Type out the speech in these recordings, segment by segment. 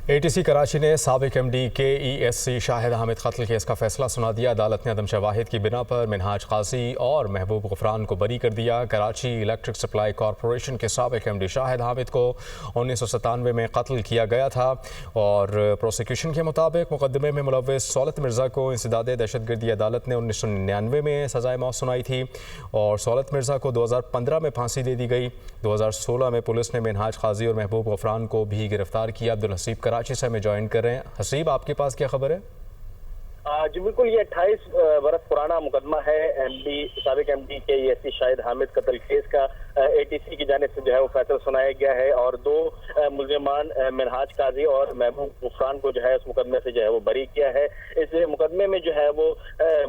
ATC Karachi ने साबिक MD KESC Shahid Hamid कत्ल केस का फैसला सुना दिया। अदालत ने अदम शवाहिद की बिना पर मिनहाज काजी और महबूब गफरान को बरी कर दिया। कराची इलेक्ट्रिक सप्लाई कॉरपोरेशन के साबिक MD शाहिद हामिद को 1997 में कत्ल किया गया था और प्रोसिक्यूशन के मुताबिक मुकदमे में मुलव्वस सौलत मिर्ज़ा को इंसदाद दहशतगर्दी अदालत ने 1999 में सज़ाए मौत सुनाई थी और सौलत मिर्ज़ा को 2015 में फांसी दे दी गई। 2016 में पुलिस ने मिनहाज काजी और महबूब गफरान को भी गिरफ्तार किया। अब्दुल हसीब कराची से हमें ज्वाइन कर रहे हैं। हसीब, आपके पास क्या खबर है? जी बिल्कुल, ये 28 बरस पुराना मुकदमा है साबिक MD KESC शाहिद हामिद कत्ल केस का। ATC की जानिब से जो है वो फैसला सुनाया गया है और दो मुल्ज़िमान मिनहाज काजी और महबूब गफरान को जो है उस मुकदमे से जो है वो बरी किया है। इस मुकदमे में जो है वो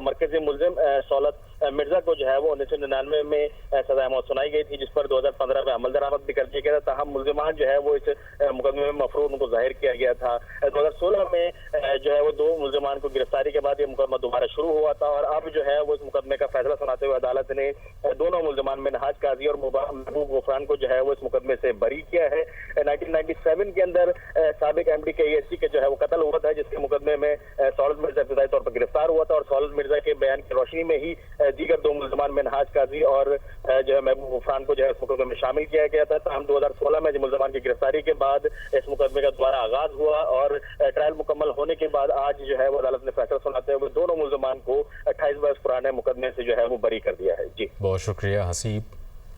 मरकज़ी मुल्ज़िम सौलत मिर्ज़ा को जो है वो 1999 में सज़ाए मौत सुनाई गई थी, जिस पर 2015 में अमल दरामद भी कर दिया गया था। ताहम मुल्ज़िमान जो है वो इस मुकदमे में मफरूर उनको ज़ाहिर किया गया था। 2016 में जो है वो दो मुल्ज़िमान को गिरफ्तारी के बाद ये मुकदमा दोबारा शुरू हुआ था और अब जो है वो इस मुकदमे का फैसला सुनाते हुए अदालत ने दोनों मुल्ज़िमान मिनहाज काजी और महबूब गफरान को जो है वो इस मुकदमे से बरी किया है। 1997 के अंदर साबिक MD KESC के जो है वो कत्ल हुआ था, जिसके मुकदमे में सौलत मिर्ज़ा इब्तदाई तौर पर गिरफ्तार हुआ था और सौलत मिर्ज़ा के बयान की रोशनी में ही दीगर दो मुल्ज़िमान मिनहाज काजी और जो है महबूब गफरान को जो है इस मुकदमे में शामिल किया गया था। हम 2016 में मुल्ज़िमान की गिरफ्तारी के बाद इस मुकदमे का दोबारा आगाज हुआ और ट्रायल मुकम्मल होने के बाद आज जो है वो अदालत ने फैसला सुनाते हुए दोनों मुल्ज़िमान को 28 बरस पुराने मुकदमे से जो है वो बरी कर दिया है। जी, बहुत शुक्रिया हसीब।